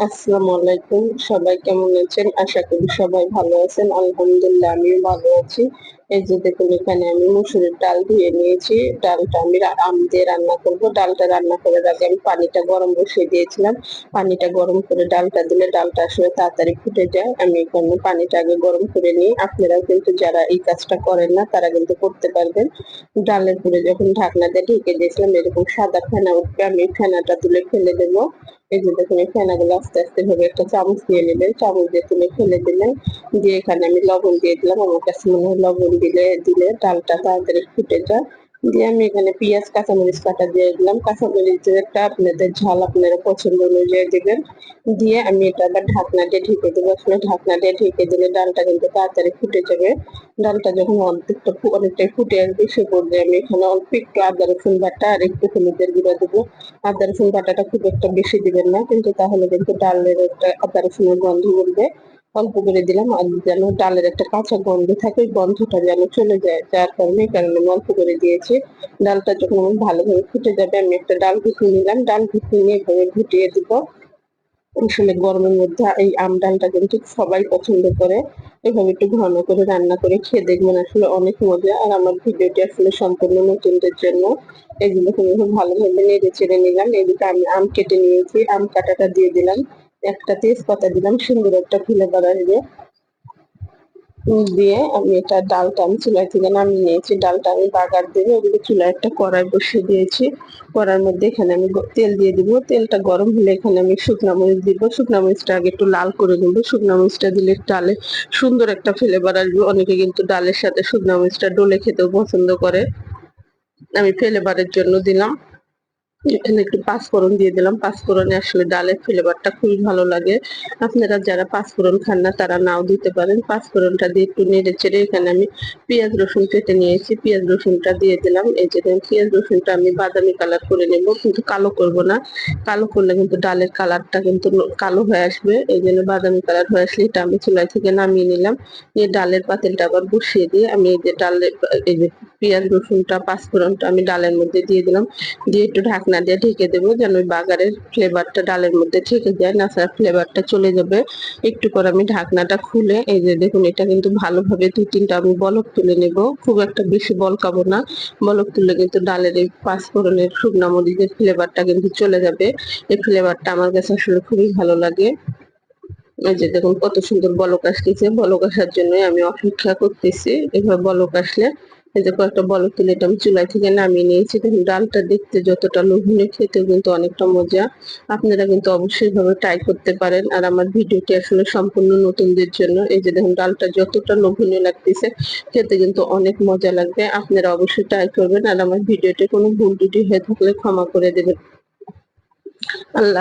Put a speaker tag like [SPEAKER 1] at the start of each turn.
[SPEAKER 1] আসসালামু আলাইকুম। সবাই কেমন আছেন? আশা করি সবাই ভালো আছেন। আলহামদুলিল্লাহ আমিও ভালো আছি। এই যে দেখুন এখানে আমি মসুরের ডাল ধুয়ে নিয়েছি। ডালটা আমি আম দিয়ে রান্না করব। ডালটা রান্না করার আগে আমি পানিটা গরম বসিয়ে দিয়েছিলাম। পানিটা গরম করে ডালটা দিলে ডালটা আসলে তাড়াতাড়ি ফুটে যায়। আমি এখানে পানিটা আগে গরম করে নিই। আপনারাও কিন্তু যারা এই কাজটা করেন না তারা কিন্তু করতে পারবেন। ডালের উপরে যখন ঢাকনা দিয়ে ঢেকে দিয়েছিলাম এরকম সাদা ফেনা উঠবে, আমি ফেনাটা তুলে ফেলে দেবো। এই যে দেখুন এই ফেনাগুলো আস্তে আস্তে ভাবে একটা চামচ নিয়ে নেবেন, চামচ দিয়ে তুলে ফেলে দিলেন। দিয়ে এখানে আমি লবণ দিয়ে দিলাম, আমার কাছে মনে হয় লবণ দিলে ডালটা তাড়াতাড়ি ফুটে যায়। দিয়ে আমি এখানে পেঁয়াজ কাঁচামরিচ কাটা দিয়ে দিলাম, কাঁচামরিচটা আপনাদের ঝাল আপনারা পছন্দ অনুযায়ী দিবেন। দিয়ে আমি এটা আবার ঢাকনা দিয়ে ঢেকে দেবো। আসলে ঢাকনা দিয়ে ঢেকে দিলে ডালটা কিন্তু তাড়াতাড়ি ফুটে যাবে। ডালটা যখন অনেকটাই ফুটে আসবে সে পর্যায়ে আমি এখানে অল্প একটু আদা রসুন বাটা আর একটু হলুদের গুঁড়া দেবো। আদা রসুন বাটাটা খুব একটা বেশি দিবেন না, কিন্তু তাহলে কিন্তু ডালের একটা আদা রসুনের গন্ধ উঠবে। অল্প করে দিলাম, আর যেন ডালের একটা কাঁচা গন্ধ থাকে ওই গন্ধটা যেন চলে যায়, যার কারণে আমি অল্প করে দিয়েছি। ডালটা যখন আমার ভালোভাবে ফুটে যাবে আমি একটা ডাল ঘুটনি নিলাম, ডাল ঘুটনি নিয়ে এভাবে ঘুটিয়ে দিব। আসলে গরমের মধ্যে এই আম ডালটা কিন্তু সবাই পছন্দ করে। এভাবে একটু ঘন করে রান্না করে খেয়ে দেখবেন, আসলে অনেক মজা। আর আমার ভিডিওটি আসলে সম্পূর্ণ নতুনদের জন্য। এগুলো খুব ভালোভাবে নেড়ে চেড়ে নিলাম। এদিকে আমি আম কেটে নিয়েছি, আম কাটাটা দিয়ে দিলাম, একটা তেজপাতা দিলাম, সুন্দর একটা ফ্লেভার আসবে। দিয়ে আমি এটা ডালটা আমি চুলায় থেকে নামিয়ে নিয়েছি, ডালটা আমি বাগার দেবো। ওদিকে চুলায় একটা কড়াই বসিয়ে দিয়েছি, কড়াইয়ের মধ্যে এখানে আমি তেল দিয়ে দিব। তেলটা গরম হলে এখানে আমি শুকনো মরিচ দিব। শুকনো মরিচটা আগে একটু লাল করে নেব। শুকনো মরিচটা দিলে ডালে সুন্দর একটা ফ্লেভার আসবে। অনেকে কিন্তু ডালের সাথে শুকনো মরিচটা ডলে খেতেও পছন্দ করে, আমি ফ্লেভারের জন্য দিলাম। এখানে একটু পাঁচফোড়ন দিয়ে দিলাম, পাঁচফোড়নে আসলে ডালের ফ্লেভারটা খুবই ভালো লাগে। আপনারা যারা পাঁচফোড়ন খান না তারা নাও দিতে পারেন। পাঁচফোড়নটা দিয়ে একটু নেড়ে চেড়ে এখানে আমি পেঁয়াজ রসুন কেটে নিয়েছি, পেঁয়াজ রসুনটা দিয়ে দিলাম। এই যে পেঁয়াজ রসুনটা আমি বাদামি কালার করে নেব, কিন্তু কালো করব না। কালো করলে কিন্তু ডালের কালারটা কিন্তু কালো হয়ে আসবে, এই জন্য বাদামি কালার হয়ে আসলে এটা আমি চুলাই থেকে নামিয়ে নিলাম। নিয়ে ডালের পাতিলটা আবার বসিয়ে দিয়ে আমি এই যে এই যে পেঁয়াজ রসুনটা পাঁচফোড়নটা আমি ডালের মধ্যে দিয়ে দিলাম। দিয়ে একটু ঢাকনা দিয়ে ঢেকে দেবো, যেন ওই বাগারের ফ্লেভারটা ডালের মধ্যে থেকে যায়, না ছাড়া ফ্লেভারটা চলে যাবে। একটু পরে আমি ঢাকনাটা খুলে এই যে দেখুন এটা কিন্তু ভালোভাবে দুই তিনটা আমি বলক তুলে নেব, খুব একটা বেশি বলকাবো না। বলক তুলে কিন্তু ডালের এই পাঁচফোড়নের শুকনা মরিচের ফ্লেভারটা কিন্তু চলে যাবে। এই ফ্লেভারটা আমার কাছে আসলে খুবই ভালো লাগে। এই যে দেখুন কত সুন্দর বলক আসতেছে, বলক আসার জন্য আমি অপেক্ষা করতেছি। এভাবে বলক আসলে এই যে কয়েকটা বলক তুলে এটা আমি চুলাই থেকে নামিয়ে নিয়েছি। দেখুন ডালটা দেখতে যতটা লোভনীয়, খেতেও কিন্তু অনেকটা মজা। আপনারা কিন্তু অবশ্যই ভাবে ট্রাই করতে পারেন। আর আমার ভিডিওটি আসলে সম্পূর্ণ নতুনদের জন্য। এই যে দেখুন ডালটা যতটা লোভনীয় লাগতেছে, খেতে কিন্তু অনেক মজা লাগবে। আপনারা অবশ্যই ট্রাই করবেন। আর আমার ভিডিওতে কোনো ভুল ত্রুটি হয়ে থাকলে ক্ষমা করে দেবেন। আল্লাহ।